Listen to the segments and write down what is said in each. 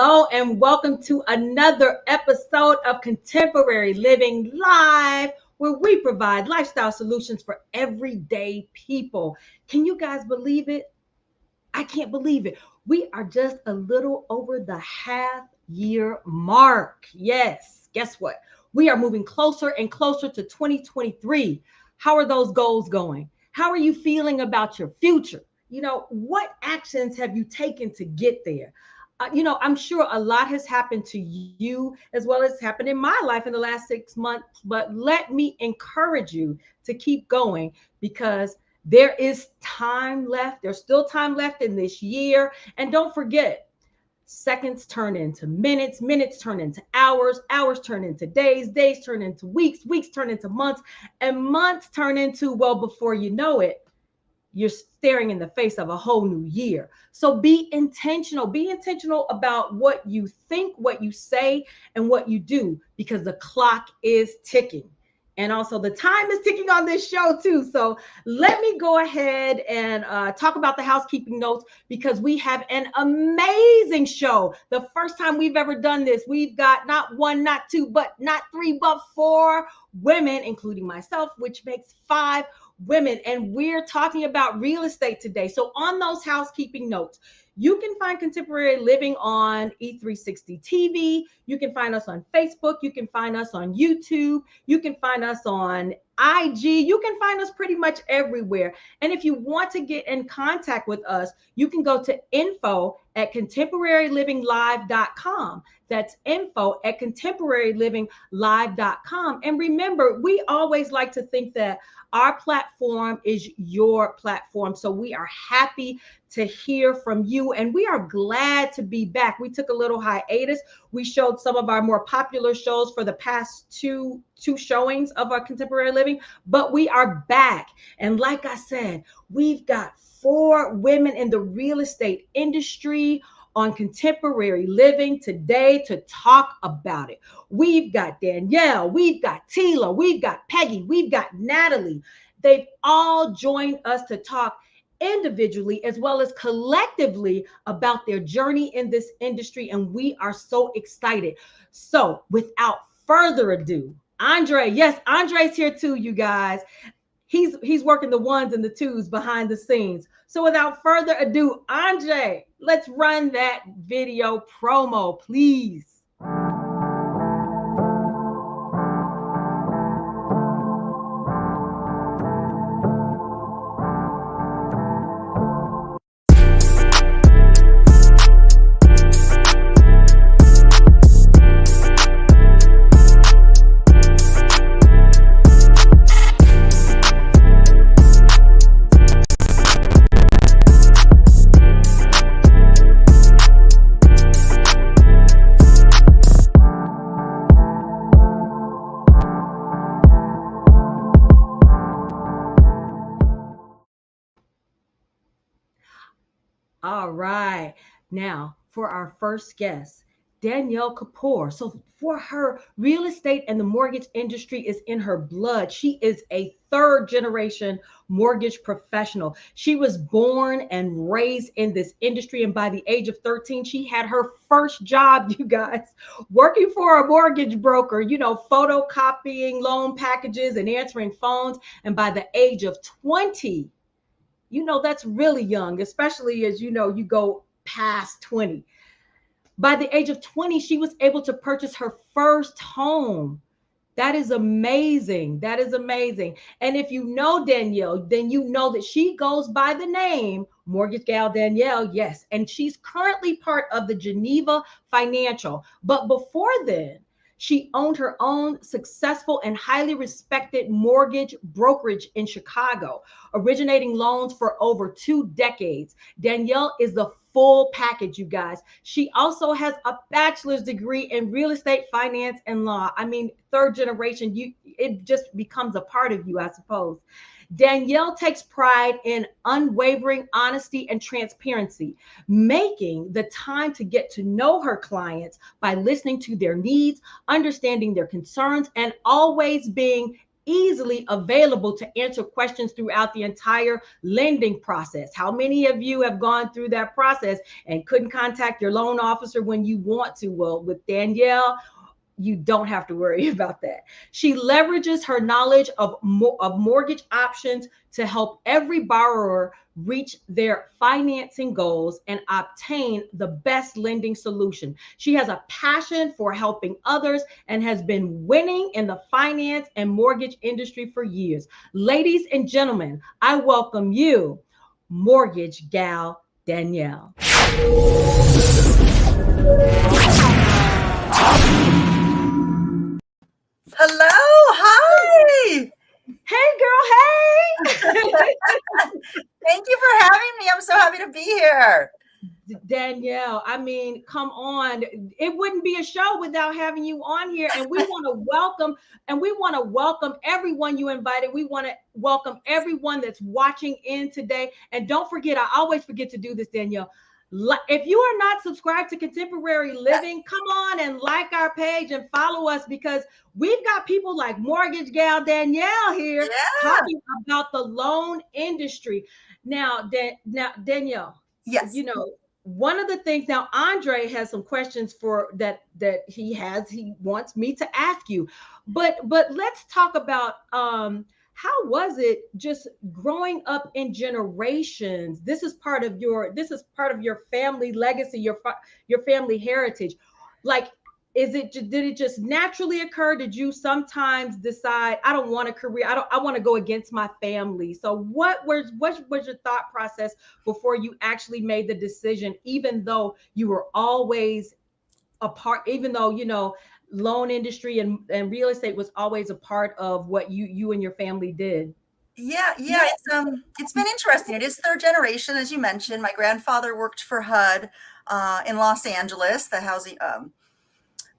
Hello and welcome to another episode of Contemporary Living Live, where we provide lifestyle solutions for everyday people. Can you guys believe it? I can't believe it. We are just a little over the half-year mark. Yes, guess what? We are moving closer and closer to 2023. How are those goals going? How are you feeling about your future? What actions have you taken to get there? I'm sure a lot has happened to you as well as happened in my life in the last 6 months, but let me encourage you to keep going because there is time left. There's still time left in this year. And don't forget, seconds turn into minutes, minutes turn into hours, hours turn into days, days turn into weeks, weeks turn into months, and months turn into, well, before you know it, you're staring in the face of a whole new year. So be intentional. Be intentional about what you think, what you say, and what you do, because the clock is ticking. And also the time is ticking on this show too. So let me go ahead and talk about the housekeeping notes, because we have an amazing show. The first time we've ever done this, we've got not one, not two, but not three, but four women, including myself, which makes five women. And we're talking about real estate today. So on those housekeeping notes, you can find Contemporary Living on E360 TV. You can find us on Facebook. You can find us on YouTube. You can find us on IG. You can find us pretty much everywhere. And if you want to get in contact with us, you can go to info@contemporaryliving.live.com. That's info@contemporaryliving.live.com. And remember, we always like to think that our platform is your platform. So we are happy to hear from you, and we are glad to be back. We took a little hiatus. We showed some of our more popular shows for the past two showings of our Contemporary Living, but we are back. And like I said, we've got four women in the real estate industry on Contemporary Living today to talk about it. We've got Danielle, we've got Tila, we've got Peggy, we've got Natalie. They've all joined us to talk individually as well as collectively about their journey in this industry, and we are so excited. So without further ado, Andre, yes, Andre's here too, you guys. He's working the ones and the twos behind the scenes. So without further ado, Andre, let's run that video promo, please. All right. Now, for our first guest, Danielle Kapoor. So, for her, real estate and the mortgage industry is in her blood. She is a third generation mortgage professional. She was born and raised in this industry. And by the age of 13, she had her first job, you guys, working for a mortgage broker, photocopying loan packages and answering phones. And by the age of 20, that's really young, especially as you go past 20. By the age of 20, she was able to purchase her first home. That is amazing. That is amazing. And if you know Danielle, then you know that she goes by the name Mortgage Gal Danielle. Yes. And she's currently part of the Geneva Financial. But before then, she owned her own successful and highly respected mortgage brokerage in Chicago, originating loans for over 2 decades. Danielle is the full package, you guys. She also has a bachelor's degree in real estate finance and law. I mean, third generation, it just becomes a part of you, I suppose. Danielle takes pride in unwavering honesty and transparency, making the time to get to know her clients by listening to their needs, understanding their concerns, and always being easily available to answer questions throughout the entire lending process. How many of you have gone through that process and couldn't contact your loan officer when you want to? Well, with Danielle, you don't have to worry about that. She leverages her knowledge of mortgage options to help every borrower reach their financing goals and obtain the best lending solution. She has a passion for helping others and has been winning in the finance and mortgage industry for years. Ladies and gentlemen, I welcome you, Mortgage Gal Danielle. Hello, hi. Hey, girl, hey. Thank you for having me. I'm so happy to be here. Danielle, I mean, come on. It wouldn't be a show without having you on here. And we want to welcome everyone you invited. We want to welcome everyone that's watching in today. And don't forget, I always forget to do this, Danielle. If you are not subscribed to Contemporary Living, come on and like our page and follow us, because we've got people like Mortgage Gal Danielle here talking about the loan industry. Now, Danielle, Yes. you know, one of the things, now Andre has some questions for that he wants me to ask you, but let's talk about how was it just growing up in generations? This is part of your family legacy, your family heritage. Like, did it just naturally occur? Did you sometimes decide, I don't want a career, I want to go against my family? So what was your thought process before you actually made the decision, even though you were always a part, even though loan industry and real estate was always a part of what you and your family did? Yeah, it's been interesting. It is third generation, as you mentioned. My grandfather worked for HUD in Los Angeles, the housing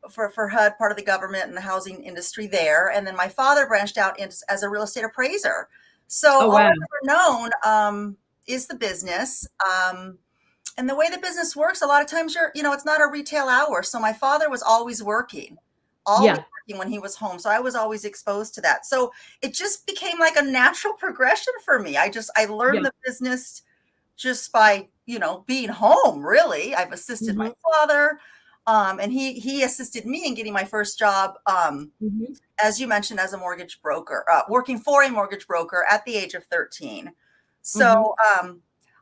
for HUD, part of the government and the housing industry there. And then my father branched out as a real estate appraiser. So Oh, all wow. I've ever known is the business. And the way the business works, a lot of times it's not a retail hour. So my father was always working when he was home. So I was always exposed to that. So it just became like a natural progression for me. I learned the business just by, being home, really. I've assisted my father. And he assisted me in getting my first job, as you mentioned, as a mortgage broker, working for a mortgage broker at the age of 13. So,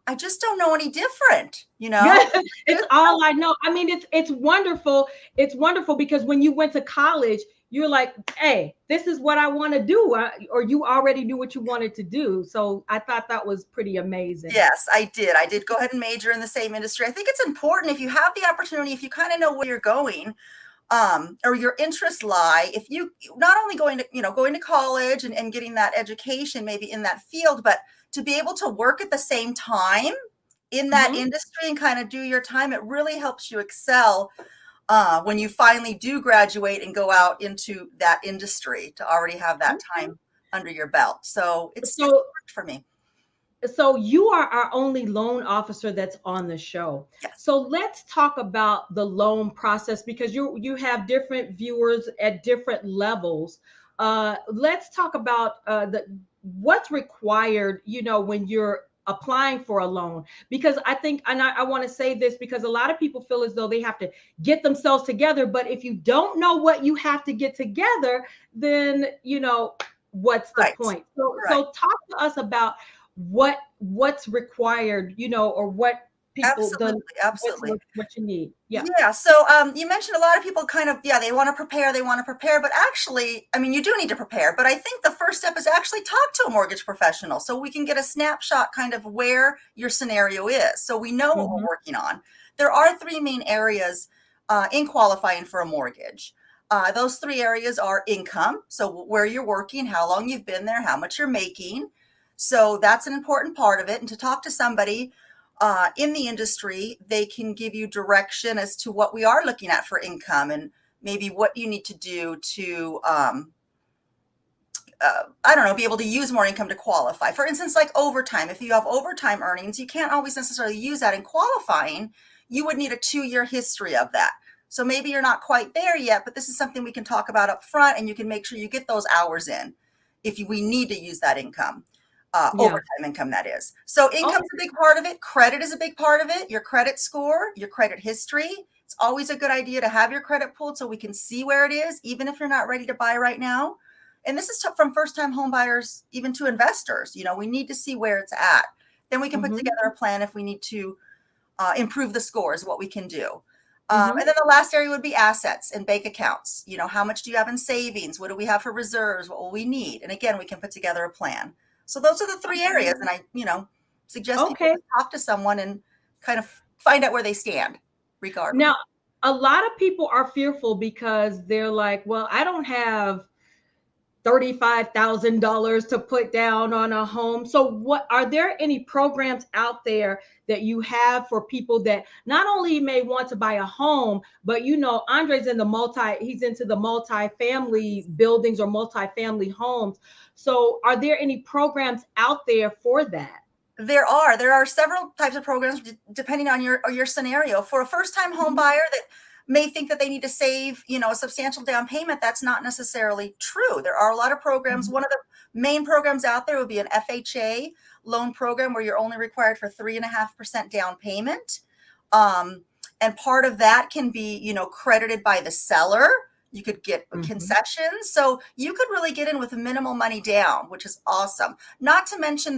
I just don't know any different, It's all I know. I mean, it's wonderful. It's wonderful because when you went to college, you're like, hey, this is what I want to do. Or you already knew what you wanted to do. So I thought that was pretty amazing. Yes, I did. I did go ahead and major in the same industry. I think it's important, if you have the opportunity, if you kind of know where you're going, or your interests lie, if you not only going to college and getting that education maybe in that field, but to be able to work at the same time in that industry and kind of do your time, it really helps you excel when you finally do graduate and go out into that industry, to already have that time under your belt. So it's worked for me. So you are our only loan officer that's on the show. Yes. So let's talk about the loan process, because you have different viewers at different levels. Let's talk about what's required, when you're applying for a loan, because I think, and I want to say this because a lot of people feel as though they have to get themselves together. But if you don't know what you have to get together, then, what's the point? So talk to us about what's required, or what people absolutely what you need. So you mentioned a lot of people kind of they want to prepare, but actually, I mean, you do need to prepare, but I think the first step is actually talk to a mortgage professional so we can get a snapshot kind of where your scenario is, so we know what we're working on. There are three main areas in qualifying for a mortgage. Those three areas are income, so where you're working, how long you've been there, how much you're making. So that's an important part of it. And to talk to somebody in the industry, they can give you direction as to what we are looking at for income and maybe what you need to do to, be able to use more income to qualify. For instance, like overtime. If you have overtime earnings, you can't always necessarily use that in qualifying. You would need a 2-year history of that. So maybe you're not quite there yet, but this is something we can talk about up front, and you can make sure you get those hours in if we need to use that income. Yeah. Overtime income, that is. So income's a big part of it. Credit is a big part of it. Your credit score, your credit history. It's always a good idea to have your credit pulled so we can see where it is, even if you're not ready to buy right now. And this is from first-time home buyers, even to investors. You know, we need to see where it's at. Then we can put together a plan if we need to improve the scores, what we can do. And then the last area would be assets and bank accounts. You know, how much do you have in savings? What do we have for reserves? What will we need? And again, we can put together a plan. So those are the three areas. And I, suggest people talk to someone and kind of find out where they stand regardless. Now, a lot of people are fearful because they're like, well, I don't have $35,000 to put down on a home. So what are there any programs out there that you have for people that not only may want to buy a home, but Andre's he's into the multi-family buildings or multi-family homes. So are there any programs out there for that? There are several types of programs depending on your scenario. For a first-time home buyer that may think that they need to save, a substantial down payment, that's not necessarily true. There are a lot of programs. One of the main programs out there would be an FHA loan program where you're only required for 3.5% down payment. And part of that can be, credited by the seller. You could get concessions. So you could really get in with minimal money down, which is awesome. Not to mention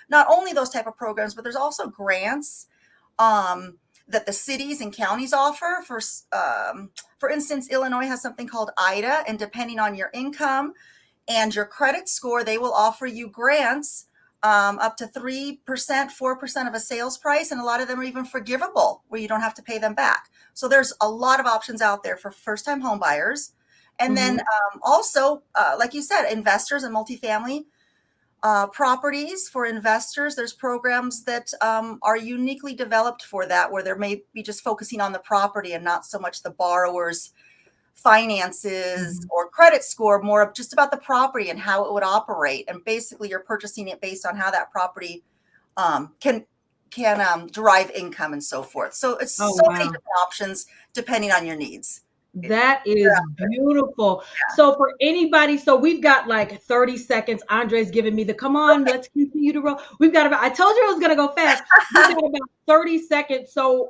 not only those type of programs, but there's also grants that the cities and counties offer. For instance, Illinois has something called IDA, and depending on your income and your credit score, they will offer you grants up to 3%, 4% of a sales price, and a lot of them are even forgivable where you don't have to pay them back. So there's a lot of options out there for first-time home buyers. And then also, like you said, investors and multifamily properties for investors. There's programs that are uniquely developed for that, where they may be just focusing on the property and not so much the borrower's finances or credit score, more just about the property and how it would operate. And basically you're purchasing it based on how that property can derive income and so forth. So it's many different options depending on your needs. That is beautiful. Yeah. So for anybody, so we've got like 30 seconds. Andre's giving me the, come on, let's continue to roll. We've got about, I told you it was going to go fast. We've got about 30 seconds. So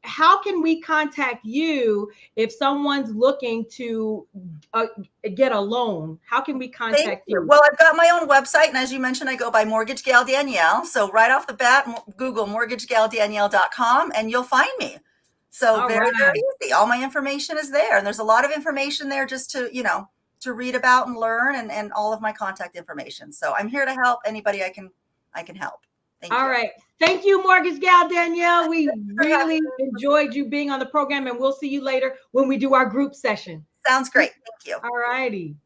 how can we contact you if someone's looking to get a loan? How can we contact you? Well, I've got my own website. And as you mentioned, I go by Mortgage Gal Danielle. So right off the bat, Google mortgagegaldanielle.com and you'll find me. So very easy. All my information is there. And there's a lot of information there just to, to read about and learn, and all of my contact information. So I'm here to help anybody I can help. Thank you. All right. Thank you, Mortgage Gal Danielle. We really enjoyed you being on the program, and we'll see you later when we do our group session. Sounds great. Thank you. All righty.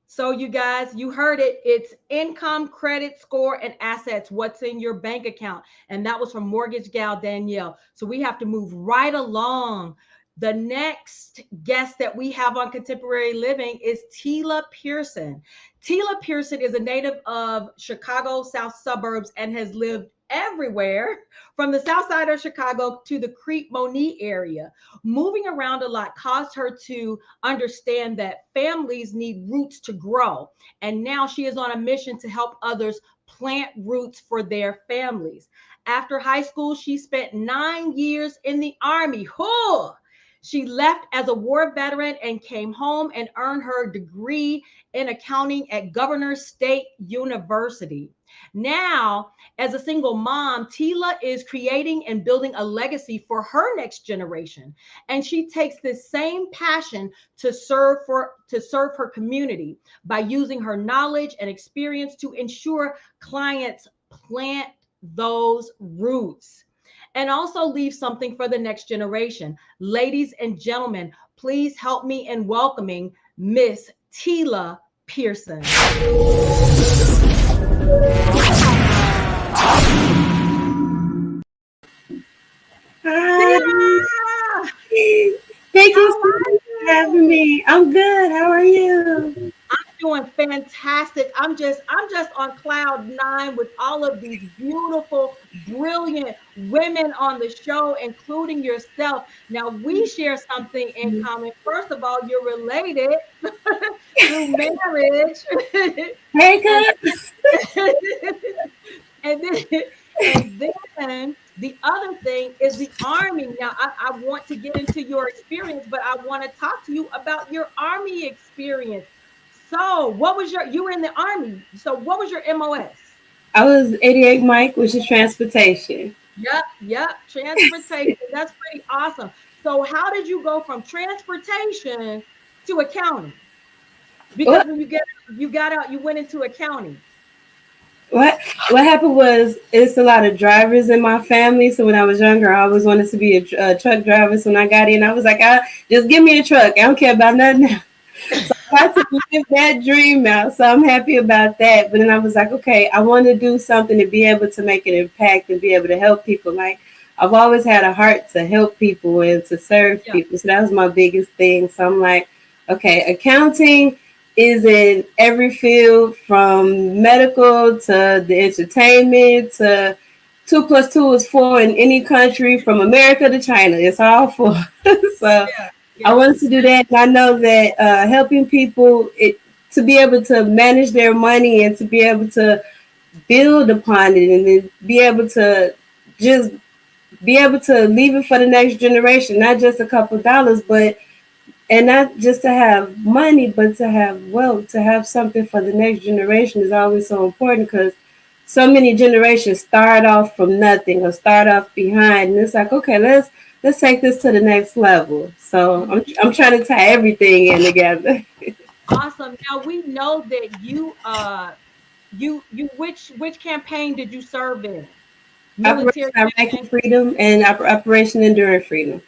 So you guys, you heard it. It's income, credit score, and assets. What's in your bank account? And that was from Mortgage Gal Danielle. So we have to move right along. The next guest that we have on Contemporary Living is Tila Pearson. Tila Pearson is a native of Chicago South suburbs and has lived everywhere from the south side of Chicago to the Crete-Monee area. Moving around a lot caused her to understand that families need roots to grow. And now she is on a mission to help others plant roots for their families. After high school, she spent 9 years in the Army. She left as a war veteran and came home and earned her degree in accounting at Governor State University. Now, as a single mom, Tila is creating and building a legacy for her next generation. And she takes this same passion to serve her community by using her knowledge and experience to ensure clients plant those roots and also leave something for the next generation. Ladies and gentlemen, please help me in welcoming Miss Tila Pearson. Hi. Thank you so much for having me. I'm good. How are you? I'm doing fantastic. I'm just on cloud nine with all of these beautiful, brilliant women on the show, including yourself. Now we share something in common. First of all, you're related through marriage. Hey, and cuz. and then and then the other thing is the army. Now I want to get into your experience, but I want to talk to you about your army experience. So what was you were in the army. So what was your MOS? I was 88 Mike, which is transportation. Yep, transportation. That's pretty awesome. So how did you go from transportation to accounting? Because What when you got out, you went into accounting. what what happened was it's a lot of drivers in my family. So when I was younger, I always wanted to be a truck driver. So when I got in, I was like, just give me a truck. I don't care about nothing else. So I got to live that dream out. So I'm happy about that. But then I was like, okay, I want to do something to be able to make an impact and be able to help people. Like I've always had a heart to help people and to serve Yeah. people. So that was my biggest thing. So I'm like, okay, accounting is in every field from medical to the entertainment to 2 plus 2 is 4 in any country from America to China. It's all 4. So Yeah. I Yeah. wanted to do that. And I know that helping people to be able to manage their money and to be able to build upon it and then be able to just be able to leave it for the next generation, not just a couple dollars, but and not just to have money, but to have wealth, to have something for the next generation is always so important because so many generations start off from nothing or start off behind, and it's like, okay, let's take this to the next level. So I'm trying to tie everything in together. Awesome. Now we know that you which campaign did you serve in? Operation Military Iraqi campaign. Freedom and Operation Enduring Freedom.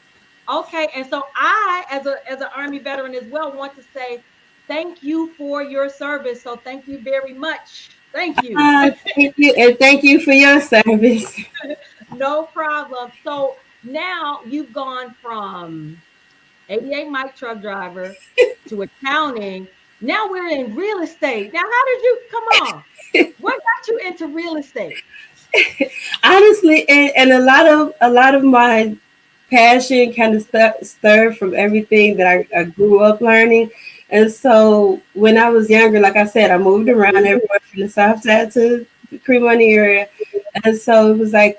Okay, and so I, as an Army veteran as well, want to say thank you for your service. So thank you very much. Thank you. Thank you, and thank you for your service. No problem. So now you've gone from 88 Mike truck driver to accounting. Now we're in real estate. Now, how did you come on? What got you into real estate? Honestly, and a lot of my passion kind of stirred from everything that I grew up learning. And so when I was younger, like I said, I moved around everywhere from the south side to the Cremoni area. And so it was like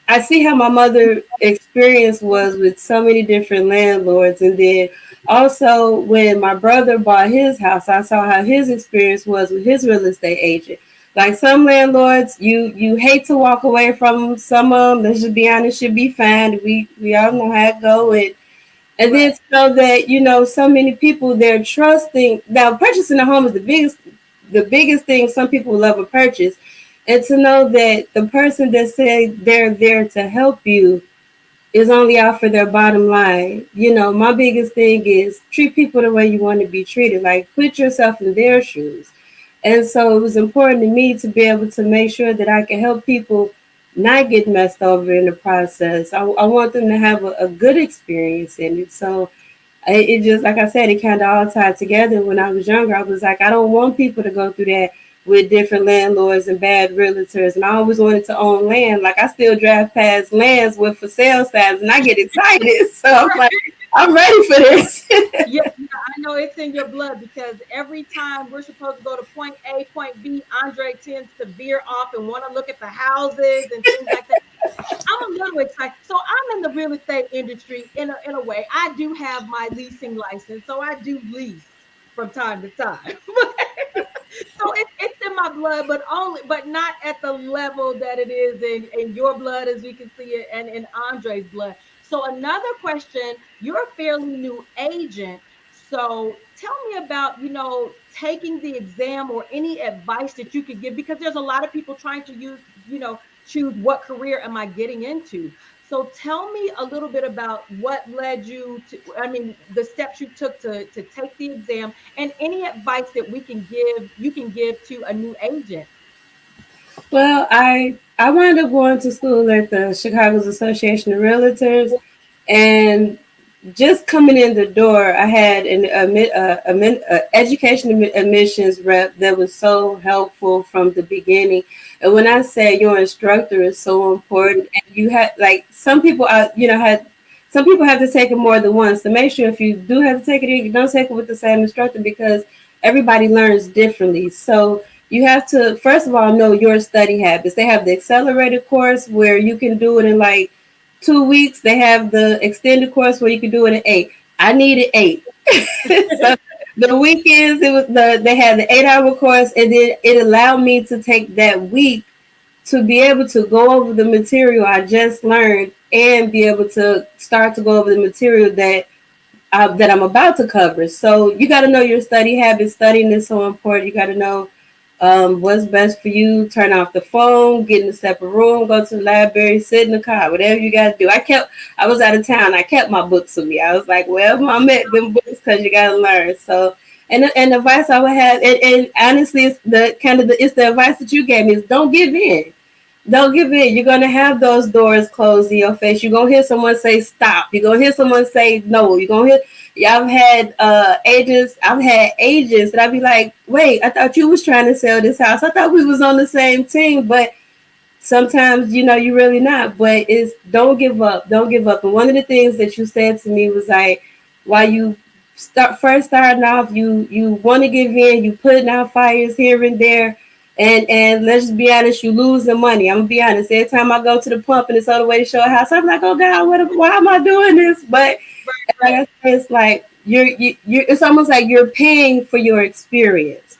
I see how my mother experience was with so many different landlords. And then also when my brother bought his house, I saw how his experience was with his real estate agent. Like some landlords, you hate to walk away from them. Some of them, let's just be honest, should be fine. We all know how it go. And then Right. to know that, so many people they're trusting. Now purchasing a home is the biggest thing some people will ever purchase. And to know that the person that said they're there to help you is only out for their bottom line. My biggest thing is treat people the way you want to be treated. Like put yourself in their shoes. And so it was important to me to be able to make sure that I can help people not get messed over in the process. I want them to have a good experience in it. So it just, like I said, it kind of all tied together. When I was younger, I was like, I don't want people to go through that with different landlords and bad realtors. And I always wanted to own land. Like I still drive past lands with for sale signs and I get excited. So I'm like, I'm ready for this. Yeah, I know it's in your blood because every time we're supposed to go to point A, point B, Andre tends to veer off and want to look at the houses and things like that. I'm a little excited. So I'm in the real estate industry in a way. I do have my leasing license, so I do lease from time to time. So it's in my blood, but not at the level that it is in your blood, as we can see it, and in Andre's blood. So another question: you're a fairly new agent, so tell me about taking the exam or any advice that you could give because there's a lot of people trying to choose what career am I getting into. So tell me a little bit about what led you to, I mean, the steps you took to take the exam and any advice that you can give to a new agent. Well, I wound up going to school at the Chicago's Association of Realtors, and just coming in the door, I had an education admissions rep that was so helpful from the beginning. And when I say your instructor is so important, and you had like some people, had some people have to take it more than once to make sure if you do have to take it, you don't take it with the same instructor because everybody learns differently. So you have to first of all know your study habits. They have the accelerated course where you can do it in like 2 weeks. They have the extended course where you can do it in 8. I needed 8. So the weekends they had the 8-hour course, and then it allowed me to take that week to be able to go over the material I just learned and be able to start to go over the material that I'm about to cover. So you got to know your study habits. Studying is so important. You got to know what's best for you. Turn off the phone, get in a separate room, go to the library, sit in the car, whatever you got to do. I was out of town. I kept my books with me. I was like, well, mom, at them books because you got to learn. So, and the advice I would have, and honestly, it's the advice that you gave me is don't give in. Don't give in. You're gonna have those doors closed in your face. You're gonna hear someone say stop. You're gonna hear someone say no. You're gonna hear. I've had agents. I've had agents that I'd be like, wait, I thought you was trying to sell this house. I thought we was on the same team, but sometimes you're really not. But it's don't give up. Don't give up. And one of the things that you said to me was like, while you starting off, you want to give in. You putting out fires here and there. And let's just be honest, you losing money. I'm gonna be honest. Every time I go to the pump and it's on the way to show a house, I'm like, oh God, why am I doing this? But like I say, it's like you're it's almost like you're paying for your experience,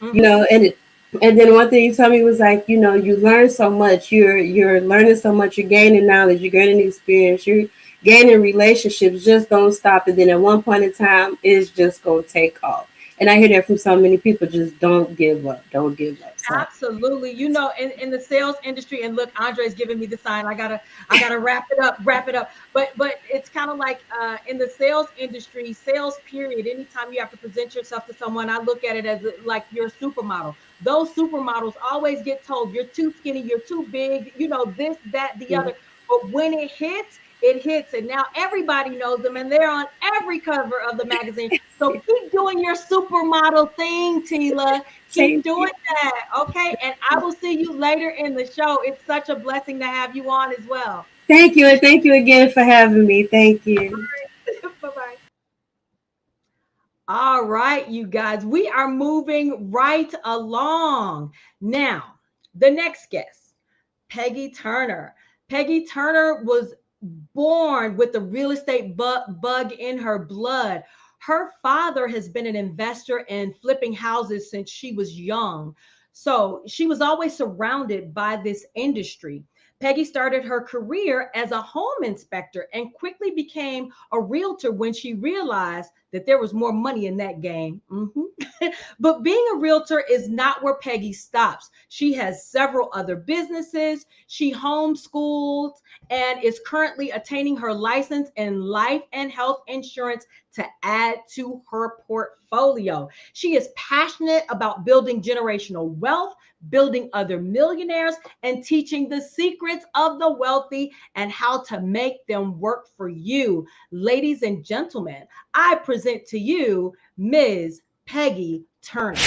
and then one thing you told me was like, you learn so much. You're learning so much. You're gaining knowledge. You're gaining experience. You're gaining relationships. Just don't stop. And then at one point in time, it's just gonna take off. And I hear that from so many people. Just don't give up. Don't give up. So. Absolutely. In the sales industry, and look, Andre's giving me the sign. I gotta wrap it up. But it's kind of like in the sales industry, sales period. Anytime you have to present yourself to someone, I look at it as like you're a supermodel. Those supermodels always get told you're too skinny, you're too big, this, that, the other. But when it hits, and now everybody knows them, and they're on every cover of the magazine. So keep doing your supermodel thing, Tila. Keep doing that, okay? And I will see you later in the show. It's such a blessing to have you on as well. Thank you, and thank you again for having me. Thank you. Bye-bye. All right, you guys, we are moving right along. Now, the next guest, Peggy Turner. Peggy Turner was born with the real estate bug in her blood. Her father has been an investor in flipping houses since she was young. So she was always surrounded by this industry. Peggy started her career as a home inspector and quickly became a realtor when she realized that there was more money in that game. But being a realtor is not where Peggy stops. She has several other businesses. She homeschools and is currently attaining her license in life and health insurance to add to her portfolio. She is passionate about building generational wealth, building other millionaires, and teaching the secrets of the wealthy and how to make them work for you. Ladies and gentlemen, I present to you Ms. Peggy Turner.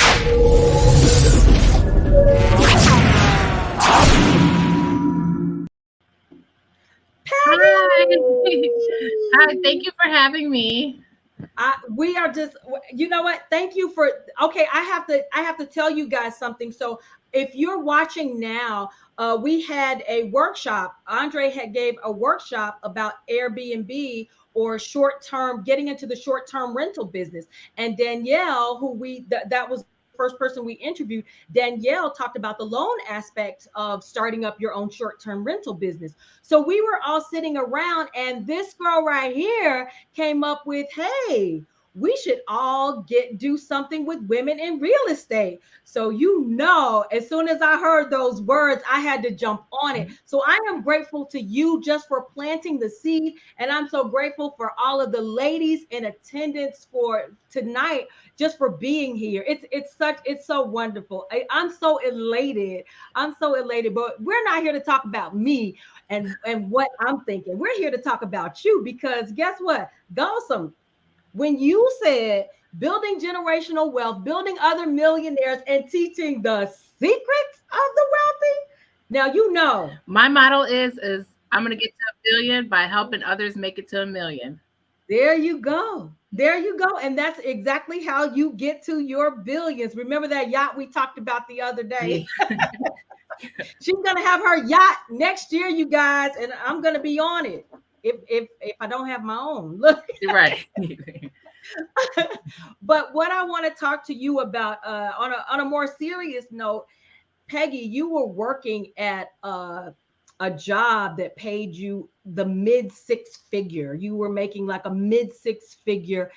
Hi. Hi, thank you for having me. We are just, you know what? Thank you for. Okay, I have to tell you guys something. So if you're watching now, we had a workshop. Andre had gave a workshop about Airbnb or getting into the short-term rental business. And Danielle, who that was the first person we interviewed, Danielle talked about the loan aspect of starting up your own short-term rental business. So we were all sitting around, and this girl right here came up with, hey, we should all do something with women in real estate. So, as soon as I heard those words, I had to jump on it. So I am grateful to you just for planting the seed. And I'm so grateful for all of the ladies in attendance for tonight, just for being here. It's so wonderful. I'm so elated. I'm so elated. But we're not here to talk about me and what I'm thinking. We're here to talk about you, because guess what? Gossam, when you said building generational wealth, building other millionaires, and teaching the secrets of the wealthy, now my model is I'm going to get to $1 billion by helping others make it to $1 million. There you go. There you go. And that's exactly how you get to your billions. Remember that yacht we talked about the other day? She's going to have her yacht next year, you guys, and I'm going to be on it. If I don't have my own. Look. Right. But what I want to talk to you about on a more serious note, Peggy, you were working at a job that paid you the mid six figure. You were making like a mid six figure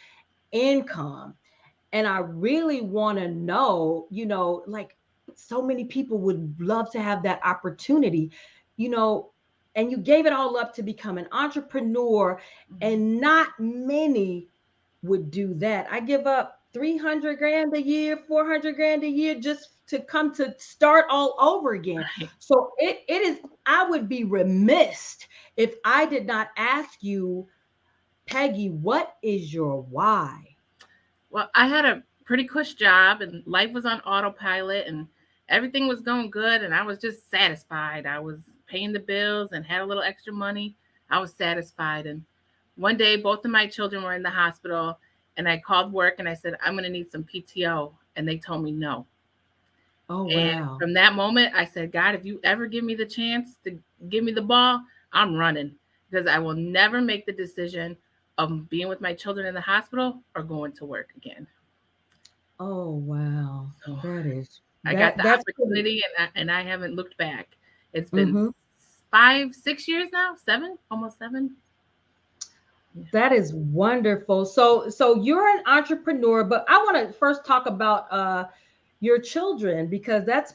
income. And I really want to know, like, so many people would love to have that opportunity, and you gave it all up to become an entrepreneur, and not many would do that. I give up 300 grand a year, 400 grand a year just to come to start all over again. Right. So it is, I would be remiss if I did not ask you, Peggy, what is your why? Well, I had a pretty cush job and life was on autopilot and everything was going good. And I was just satisfied. I was paying the bills and had a little extra money. I was satisfied. And one day, both of my children were in the hospital and I called work and I said, I'm going to need some PTO. And they told me no. Oh, wow. And from that moment, I said, God, if you ever give me the chance to give me the ball, I'm running, because I will never make the decision of being with my children in the hospital or going to work again. Oh, wow. So I got the opportunity and I haven't looked back. It's been 5-6 years now, almost 7. That is wonderful. So you're an entrepreneur, but I want to first talk about your children, because that's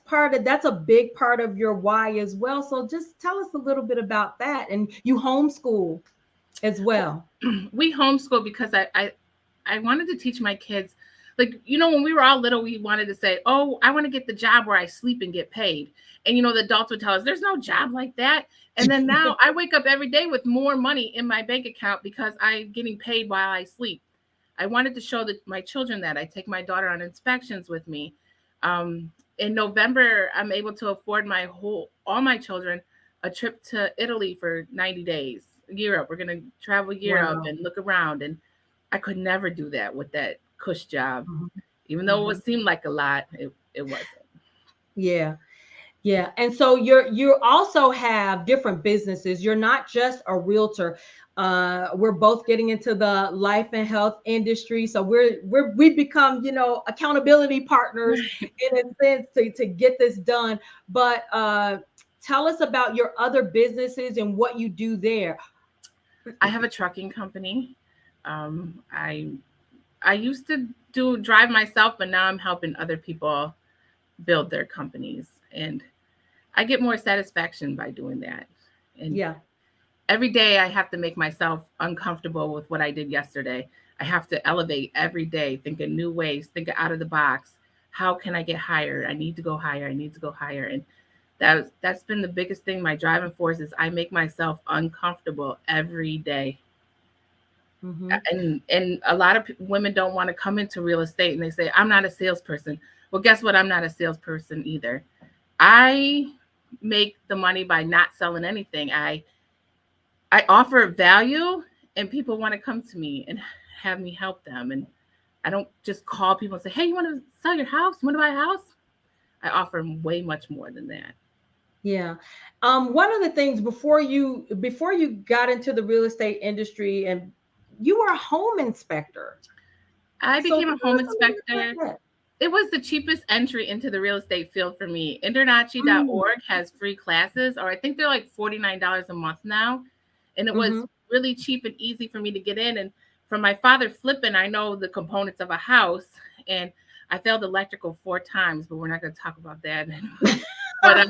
a big part of your why as well. So just tell us a little bit about that. And you homeschool as well. We homeschool because I wanted to teach my kids, like, when we were all little, we wanted to say, oh, I want to get the job where I sleep and get paid. And, the adults would tell us there's no job like that. And then now I wake up every day with more money in my bank account because I'm getting paid while I sleep. I wanted to show my children that. I take my daughter on inspections with me. In November, I'm able to afford all my children a trip to Italy for 90 days, Europe. We're going to travel Europe and look around. And I could never do that with that cush job. Even though it seemed like a lot, it wasn't. Yeah. Yeah. And so you also have different businesses. You're not just a realtor. We're both getting into the life and health industry. So we've become, accountability partners in a sense to get this done. But tell us about your other businesses and what you do there. I have a trucking company. I used to drive myself, but now I'm helping other people build their companies. And I get more satisfaction by doing that. And every day I have to make myself uncomfortable with what I did yesterday. I have to elevate every day, think of new ways, think out of the box. How can I get higher? I need to go higher. I need to go higher. And that's been the biggest thing. My driving force is I make myself uncomfortable every day. And a lot of women don't want to come into real estate and they say, I'm not a salesperson. Well, guess what? I'm not a salesperson either. I make the money by not selling anything. I offer value and people want to come to me and have me help them. And I don't just call people and say, hey, you want to sell your house? You want to buy a house? I offer way much more than that. Yeah. One of the things before you got into the real estate industry, and you were a home inspector. I became a home inspector. It was the cheapest entry into the real estate field for me. Internachi.org has free classes, or I think they're like $49 a month now. And it was really cheap and easy for me to get in. And from my father flipping, I know the components of a house, and I failed electrical 4 times, but we're not going to talk about that. but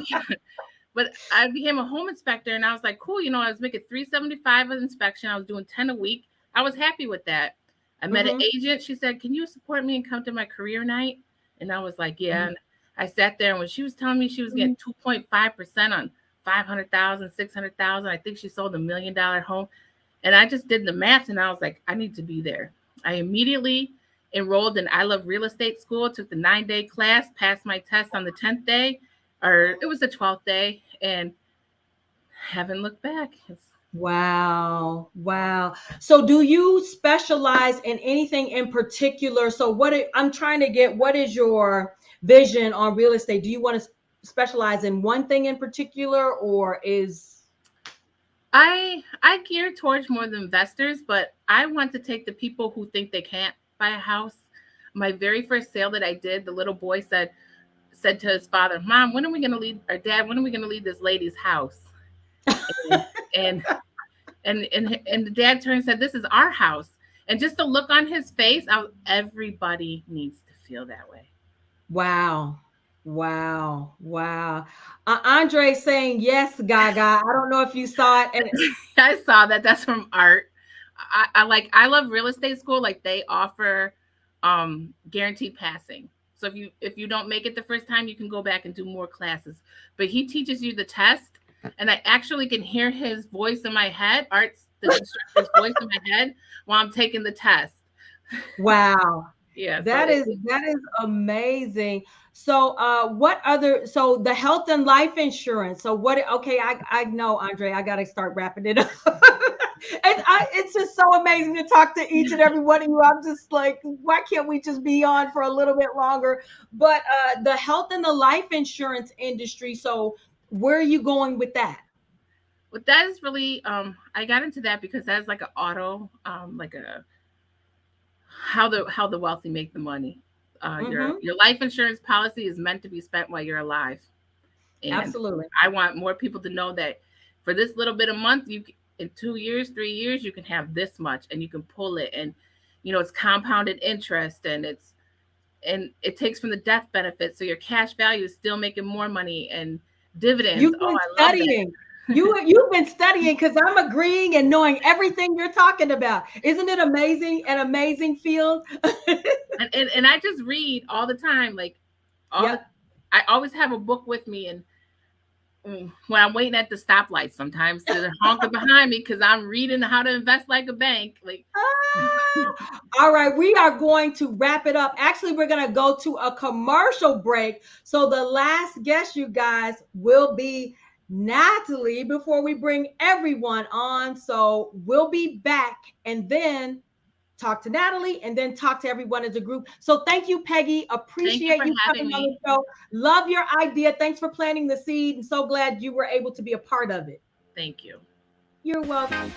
but I became a home inspector, and I was like, cool, you know, I was making $375 an inspection. I was doing 10 a week. I was happy with that. I met an agent. She said, can you support me and come to my career night? And I was like, yeah. And I sat there, and when she was telling me she was getting 2.5% on 500,000, 600,000, I think she sold $1 million home. And I just did the math, and I was like, I need to be there. I immediately enrolled in I Love Real Estate School, took the 9-day class, passed my test on the 10th day, or it was the 12th day, and haven't looked back. Wow. So do you specialize in anything in particular? So I'm trying to get, what is your vision on real estate? Do you want to specialize in one thing in particular, or is... I gear towards more the investors, but I want to take the people who think they can't buy a house. My very first sale that I did, the little boy said to his father, Mom, when are we going to leave, or Dad, when are we going to leave this lady's house? and the dad turned and said, this is our house. And just the look on his face, everybody needs to feel that way. Wow. Andre saying yes, Gaga. I don't know if you saw it. And I saw that. That's from Art. I Love Real Estate School. Like, they offer guaranteed passing. So if you don't make it the first time, you can go back and do more classes. But he teaches you the test, and I actually can hear his voice in my head. Art's the instructor's voice in my head while I'm taking the test. Wow. Yeah, that is amazing. So so the health and life insurance. So I know, Andre, I got to start wrapping it up. It's just so amazing to talk to each and every one of you. I'm just like, why can't we just be on for a little bit longer? But the health and the life insurance industry. So where are you going with that? Well, that is really, I got into that because that's like an auto, how the wealthy make the money. Your life insurance policy is meant to be spent while you're alive. And absolutely. I want more people to know that for this little bit a month, in 2 years, 3 years, you can have this much, and you can pull it, and it's compounded interest, and it takes from the death benefit, so your cash value is still making more money, and dividends. You've been studying. You've been studying, because I'm agreeing and knowing everything you're talking about. Isn't it amazing? An amazing field. and I just read all the time. I always have a book with me, and when I'm waiting at the stoplight, sometimes they're honking behind me because I'm reading how to invest like a bank. All right, we are going to wrap it up. Actually, we're going to go to a commercial break. So the last guest, you guys, will be Natalie before we bring everyone on. So we'll be back and then talk to Natalie and then talk to everyone as a group. So thank you, Peggy. Appreciate you coming on the show. Love your idea. Thanks for planting the seed, and so glad you were able to be a part of it. Thank you. You're welcome.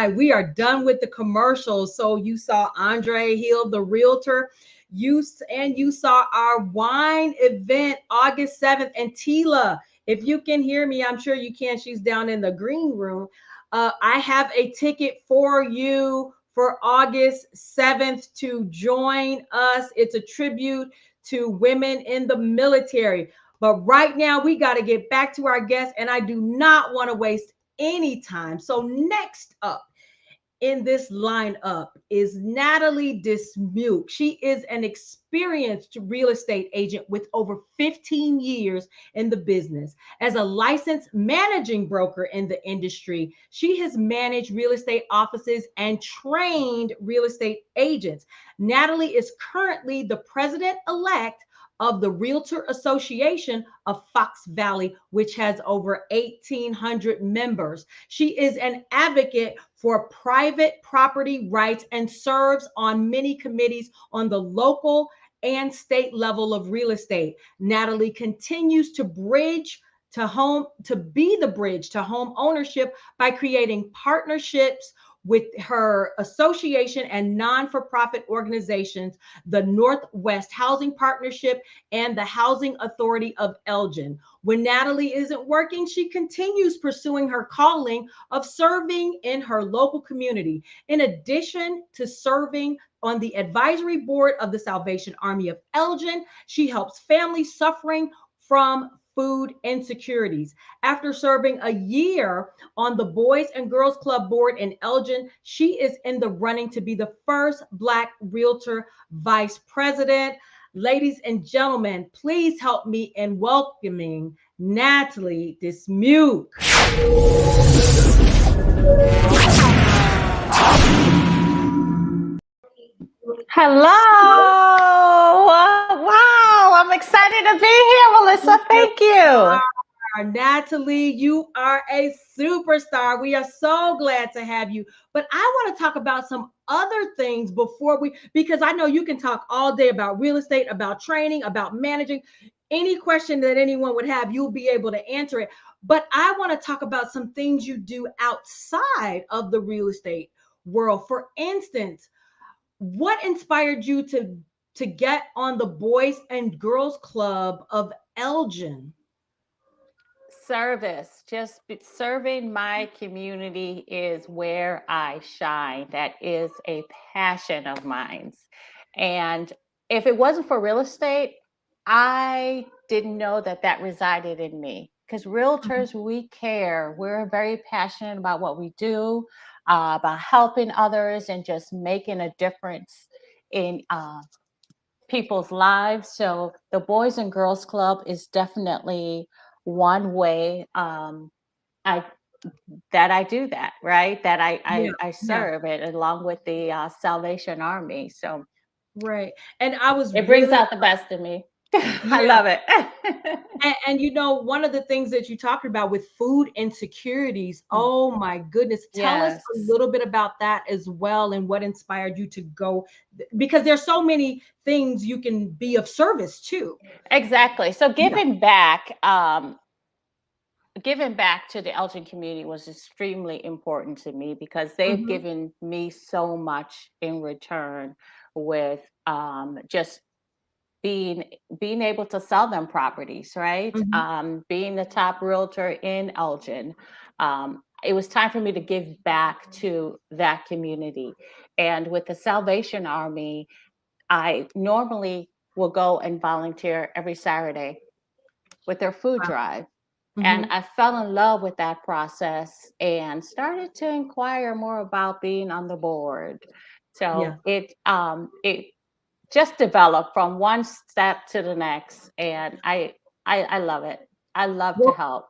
right, we are done with the commercials. So you saw Andre Hill, the realtor. You saw our wine event August 7th. And Tila, if you can hear me, I'm sure you can. She's down in the green room. I have a ticket for you for August 7th to join us. It's a tribute to women in the military. But right now, we got to get back to our guests, and I do not want to waste any time. So, next up in this lineup is Natalie Dismuke. She is an experienced real estate agent with over 15 years in the business. As a licensed managing broker in the industry, she has managed real estate offices and trained real estate agents. Natalie is currently the president-elect of the Realtor Association of Fox Valley, which has over 1,800 members. She is an advocate for private property rights and serves on many committees on the local and state level of real estate. Natalie continues to be the bridge to home ownership by creating partnerships with her association and non-for-profit organizations, the Northwest Housing Partnership and the Housing Authority of Elgin. When Natalie isn't working, she continues pursuing her calling of serving in her local community. In addition to serving on the advisory board of the Salvation Army of Elgin, she helps families suffering from food insecurities. After serving a year on the Boys and Girls Club board in Elgin, she is in the running to be the first Black realtor vice president. Ladies and gentlemen, please help me in welcoming Natalie Dismuke. Hello. Wow. I'm excited to be here, Melissa. Thank you. Natalie, you are a superstar. We are so glad to have you. But I want to talk about some other things because I know you can talk all day about real estate, about training, about managing. Any question that anyone would have, you'll be able to answer it. But I want to talk about some things you do outside of the real estate world. For instance, what inspired you to get on the Boys and Girls Club of Elgin? Service, just serving my community is where I shine. That is a passion of mine. And if it wasn't for real estate, I didn't know that resided in me. Because realtors, we care. We're very passionate about what we do, about helping others and just making a difference in people's lives. So the Boys and Girls Club is definitely one way I do that, right? That I serve it along with the Salvation Army. So right. And it brings out the best in me. I love it. and you know, one of the things that you talked about with food insecurities, oh my goodness. Tell us a little bit about that as well and what inspired you to go, because there's so many things you can be of service to. Exactly. So giving back to the Elgin community was extremely important to me because they've given me so much in return with just being able to sell them properties, right? Being the top realtor in Elgin. It was time for me to give back to that community. And with the Salvation Army, I normally will go and volunteer every Saturday with their food drive. And I fell in love with that process and started to inquire more about being on the board. So it just developed from one step to the next. And I love it. I love to help.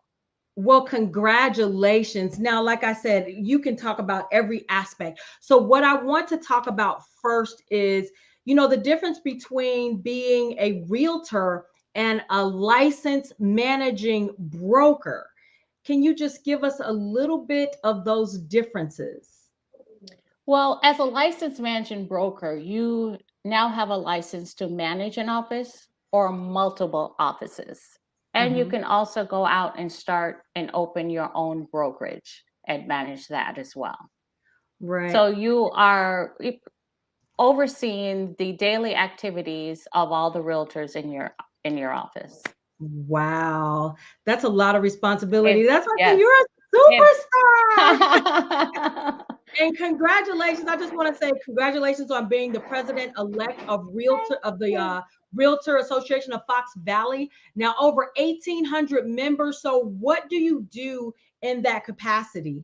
Well, congratulations. Now, like I said, you can talk about every aspect. So what I want to talk about first is, you know, the difference between being a realtor and a licensed managing broker. Can you just give us a little bit of those differences? Well, as a licensed managing broker, you now have a license to manage an office or multiple offices. And you can also go out and start and open your own brokerage and manage that as well. Right. So you are overseeing the daily activities of all the realtors in your office. Wow. That's a lot of responsibility. It, That's why I say yes. you're It, a superstar. And congratulations. I just want to say congratulations on being the president-elect of Realtor Association of Fox Valley. Now over 1,800 members. So what do you do in that capacity?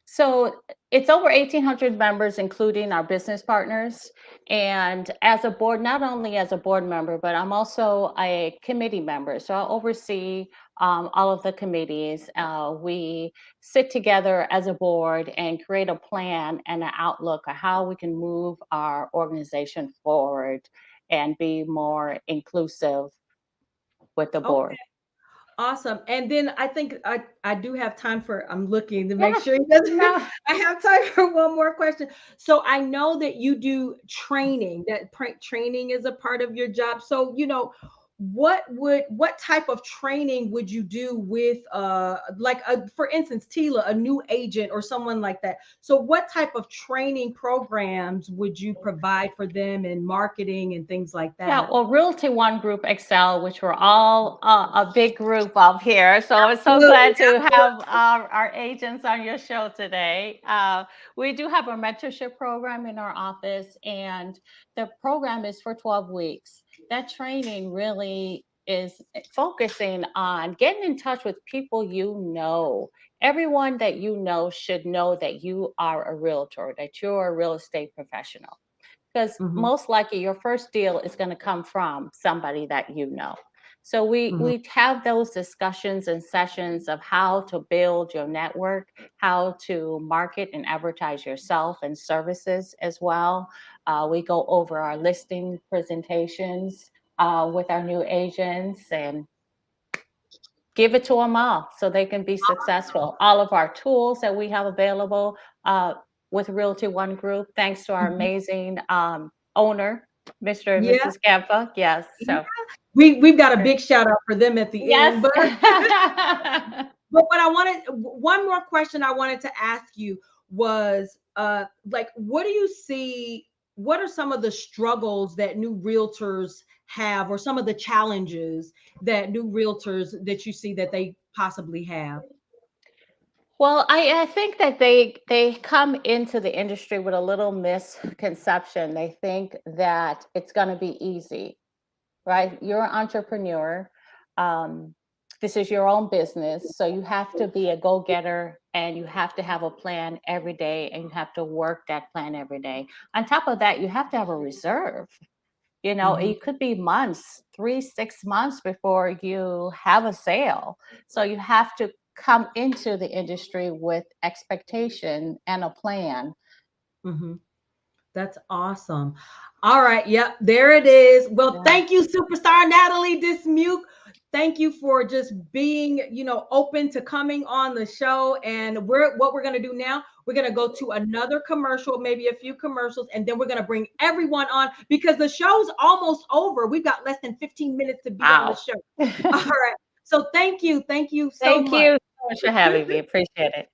So it's over 1,800 members, including our business partners. And as a board, not only as a board member, but I'm also a committee member. So I oversee all of the committees. We sit together as a board and create a plan and an outlook of how we can move our organization forward and be more inclusive with the Okay. board. Awesome. And then I think I do have time for, I'm looking to make Yeah, sure he doesn't, no. I have time for one more question. So I know that you do training, that training is a part of your job. So, what type of training would you do with for instance, Tila, a new agent or someone like that? So what type of training programs would you provide for them in marketing and things like Yeah, that? well, Realty One Group Excel, which we're all a big group of here. So I'm so Absolutely. glad to have our agents on your show today. We do have a mentorship program in our office, and the program is for 12 weeks. That training really is focusing on getting in touch with people you know. Everyone that you know should know that you are a realtor, that you're a real estate professional, because Mhm, most likely your first deal is going to come from somebody that you know. So mhm, we have those discussions and sessions of how to build your network, how to market and advertise yourself and services as well. We go over our listing presentations with our new agents and give it to them all so they can be successful. All of our tools that we have available with Realty One Group, thanks to our mhm. amazing owner, Mr. and Yeah. Mrs. Gampa. Yes. Yeah. So, We've got a big shout out for them at the yes. end, but what I wanted, one more question I wanted to ask you was like, what do you see, what are some of the struggles that new realtors have, or some of the challenges that new realtors that you see that they possibly have? Well, I think that they come into the industry with a little misconception. They think that it's going to be easy, right? You're an entrepreneur. Um, this is your own business. So you have to be a go getter and you have to have a plan every day and you have to work that plan every day. On top of that, you have to have a reserve. You know, Mhm. it could be months, 3, 6 months before you have a sale. So you have to come into the industry with expectation and a plan. Mhm. That's awesome. All right. Yep. There it is. Well, Yeah. thank you, superstar Natalie Dismuke. Thank you for just being, open to coming on the show. And what we're going to do now, we're going to go to another commercial, maybe a few commercials, and then we're going to bring everyone on because the show's almost over. We've got less than 15 minutes to be on the Wow. show. All right. So thank you. Thank you so Thank much. you so much for having me. Appreciate it.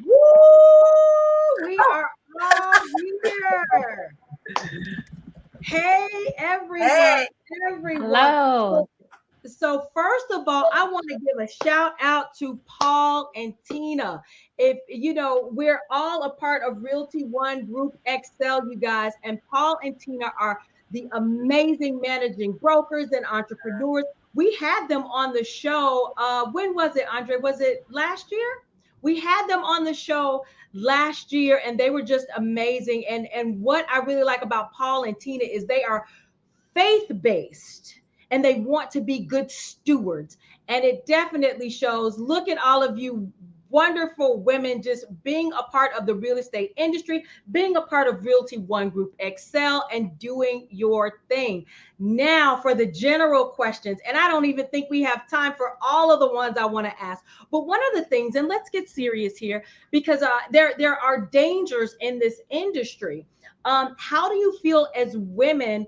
Woo! We are all here. Hey, everyone, Hey, everyone. Hello. So first of all, I want to give a shout out to Paul and Tina. If we're all a part of Realty One Group Excel, you guys, and Paul and Tina are the amazing managing brokers and entrepreneurs. We had them on the show. When was it, Andre? Was it last year? We had them on the show last year and they were just amazing. And what I really like about Paul and Tina is they are faith-based and they want to be good stewards. And it definitely shows. Look at all of you wonderful women just being a part of the real estate industry, being a part of Realty One Group Excel, and doing your thing. Now for the general questions, and I don't even think we have time for all of the ones I want to ask. But one of the things, and let's get serious here, because there are dangers in this industry. How do you feel as women,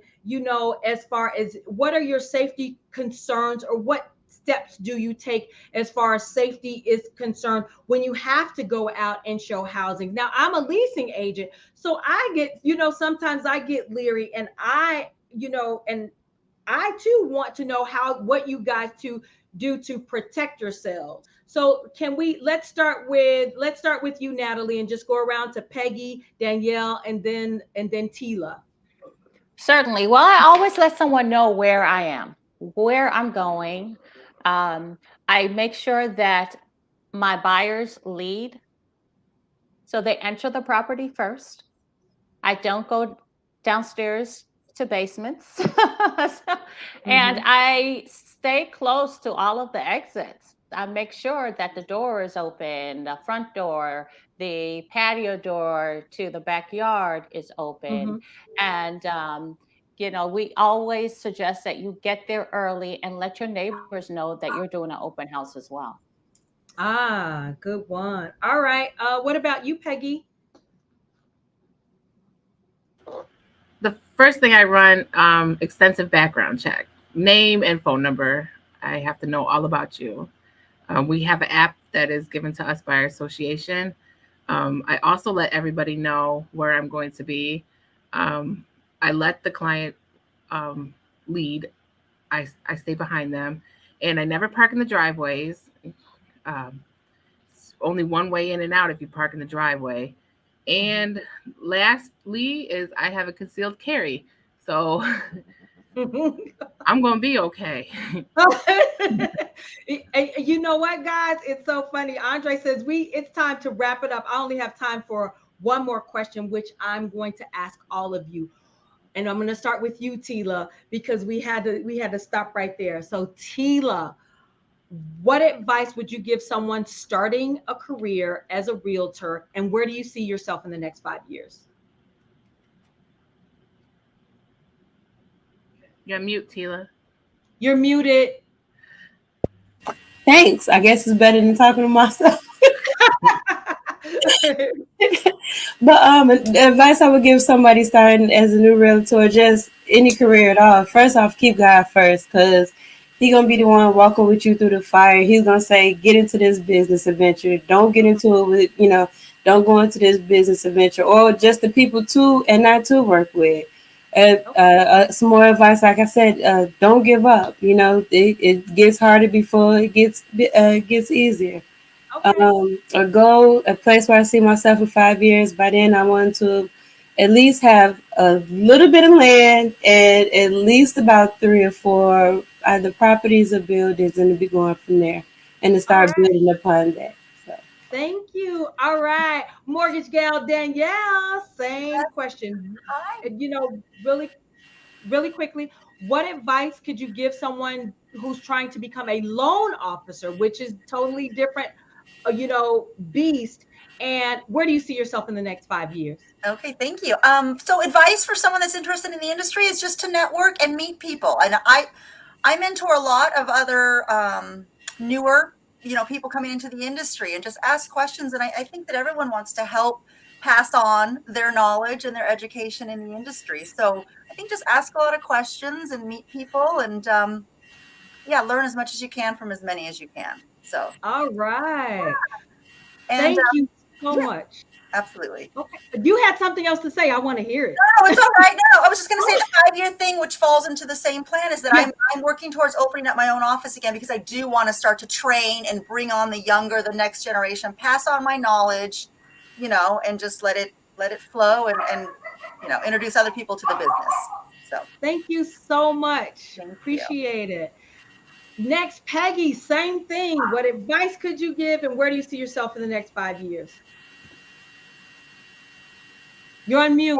as far as what are your safety concerns, or what steps do you take as far as safety is concerned when you have to go out and show housing? Now, I'm a leasing agent, so I get, sometimes I get leery, and and I too want to know what you guys to do to protect yourselves. So let's start with you, Natalie, and just go around to Peggy, Danielle, and then Tila. Certainly. Well, I always let someone know where I am, where I'm going. I make sure that my buyers lead. So they enter the property first. I don't go downstairs to basements. And I stay close to all of the exits. I make sure that the door is open, the front door, the patio door to the backyard is open. And, we always suggest that you get there early and let your neighbors know that you're doing an open house as well. Ah, good one. All right. What about you, Peggy? The first thing I run, extensive background check, name and phone number. I have to know all about you. We have an app that is given to us by our association. I also let everybody know where I'm going to be. I let the client lead. I stay behind them, and I never park in the driveways. It's only one way in and out if you park in the driveway. And lastly is I have a concealed carry. So I'm going to be okay. You know what, guys? It's so funny. Andre says it's time to wrap it up. I only have time for one more question, which I'm going to ask all of you. And I'm going to start with you, Tila, because we had to stop right there. So Tila, what advice would you give someone starting a career as a realtor, and where do you see yourself in the next 5 years? You're mute, Tila. You're muted. Thanks. I guess it's better than talking to myself. But the advice I would give somebody starting as a new realtor, just any career at all, first off, keep God first, because He's going to be the one walking with you through the fire. He's going to say, get into this business adventure. Don't get into it with, don't go into this business adventure, or just the people to and not to work with. Some more advice, like I said, don't give up. It gets harder before it gets easier. Okay. A place where I see myself in 5 years. By then, I want to at least have a little bit of land and at least about 3 or 4 either properties or buildings, and to be going from there and to start building upon that. So. Thank you. All right. Mortgage gal Danielle, same question. Hi. Really quickly, what advice could you give someone who's trying to become a loan officer, which is totally different, beast? And where do you see yourself in the next 5 years? Okay, thank you. So advice for someone that's interested in the industry is just to network and meet people. And I mentor a lot of other newer, people coming into the industry, and just ask questions. And I think that everyone wants to help pass on their knowledge and their education in the industry. So I think just ask a lot of questions and meet people, and learn as much as you can from as many as you can. So. All right. And, thank you so much. Absolutely. Okay. You had something else to say. I want to hear it. No, it's all right. No, I was just going to say the 5-year thing, which falls into the same plan, is that I'm working towards opening up my own office again, because I do want to start to train and bring on the next generation, pass on my knowledge, and just let it flow and introduce other people to the business. So thank you so much. Thank Appreciate it. Next, Peggy, same thing. What advice could you give, and where do you see yourself in the next 5 years? You're on mute.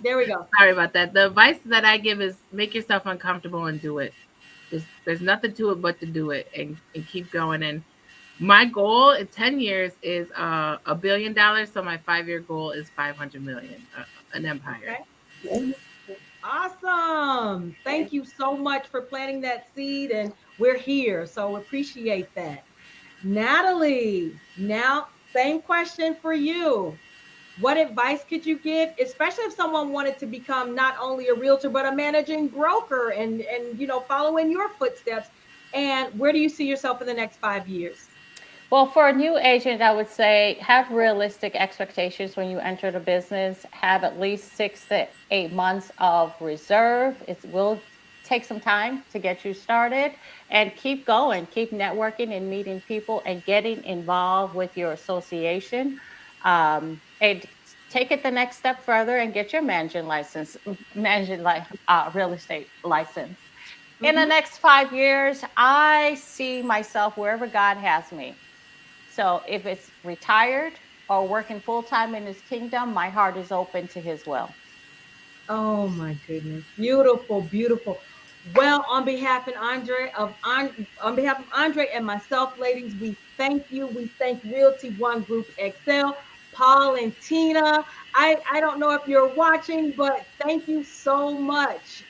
There we go. Sorry about that. The advice that I give is make yourself uncomfortable and do it. There's nothing to it but to do it and keep going. And my goal in 10 years is $1 billion. So my 5-year goal is 500 million, an empire. Okay. Awesome. Thank you so much for planting that seed, and we're here. So appreciate that. Natalie, now same question for you. What advice could you give, especially if someone wanted to become not only a realtor but a managing broker and follow in your footsteps? And where do you see yourself in the next 5 years? Well, for a new agent, I would say have realistic expectations when you enter the business. Have at least 6 to 8 months of reserve. It will take some time to get you started, and keep going, keep networking and meeting people and getting involved with your association. And take it the next step further and get your real estate license. In the next 5 years, I see myself wherever God has me. So if it's retired or working full-time in his kingdom, my heart is open to his will. Oh my goodness. Beautiful, beautiful. Well, on behalf of Andre and myself, ladies, we thank you. We thank Realty One Group XL, Paul and Tina. I don't know if you're watching, but thank you so much.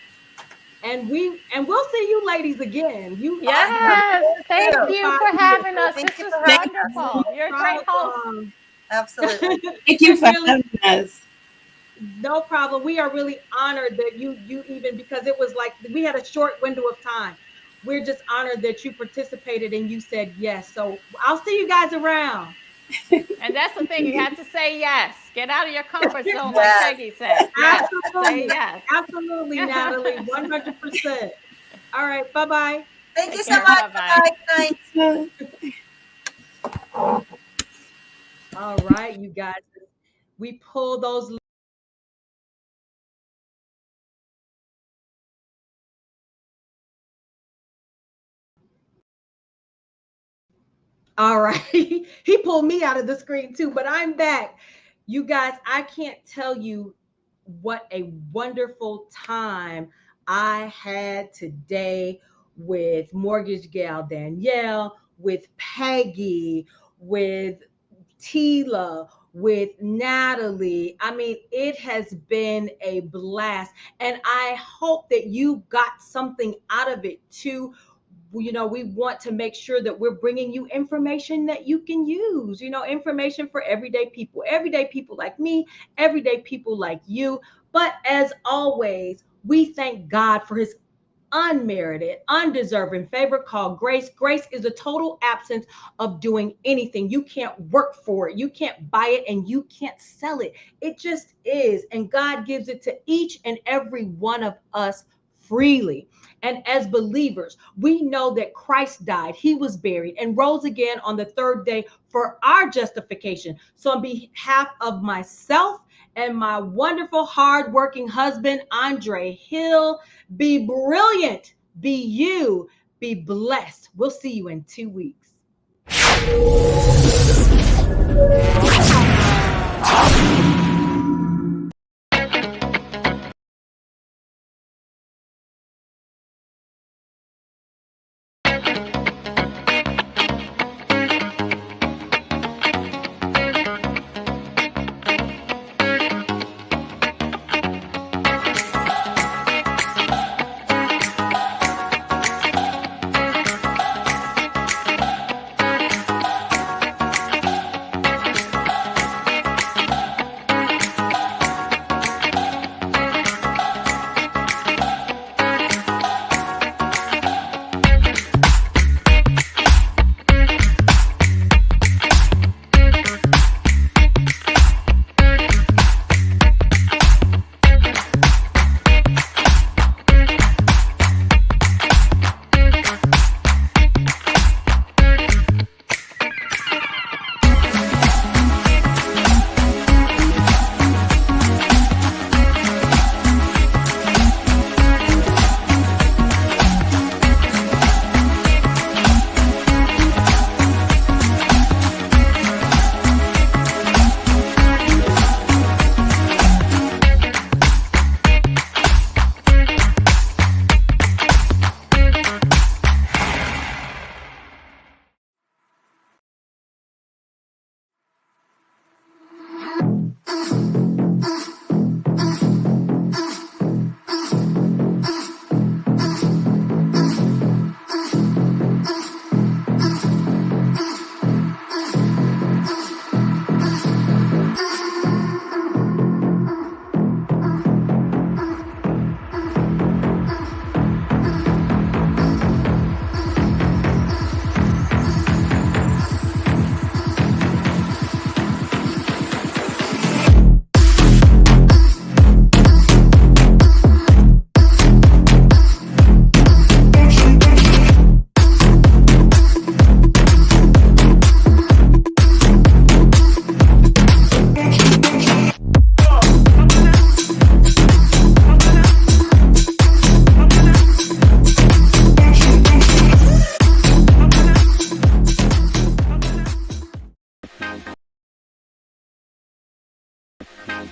And we'll see you ladies again. Yes, thank you for having us. Thank This you is for having wonderful. You're a great host. Absolutely. Thank you for having us. No problem. We are really honored that you even, because it was like we had a short window of time. We're just honored that you participated and you said yes. So I'll see you guys around. And that's the thing. You have to say yes. Get out of your comfort zone, like Peggy said. Yes. Absolutely. Say yes. Absolutely, Natalie. 100%. All right. Bye-bye. Thank you Take so care. much. Bye-bye. Bye. All right, you guys. We pull those. All right. He pulled me out of the screen too, but I'm back. You guys, I can't tell you what a wonderful time I had today with Mortgage Gal Danielle, with Peggy, with Tila, with Natalie. I mean, it has been a blast. And I hope that you got something out of it too. We want to make sure that we're bringing you information that you can use, information for everyday people like me, everyday people like you. But as always, we thank God for his unmerited, undeserving favor called grace. Grace is a total absence of doing anything. You can't work for it. You can't buy it and you can't sell it. It just is. And God gives it to each and every one of us freely. And as believers, we know that Christ died, he was buried, and rose again on the third day for our justification. So on behalf of myself and my wonderful, hardworking husband, Andre Hill, be brilliant, be you, be blessed. We'll see you in 2 weeks.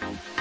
Bye.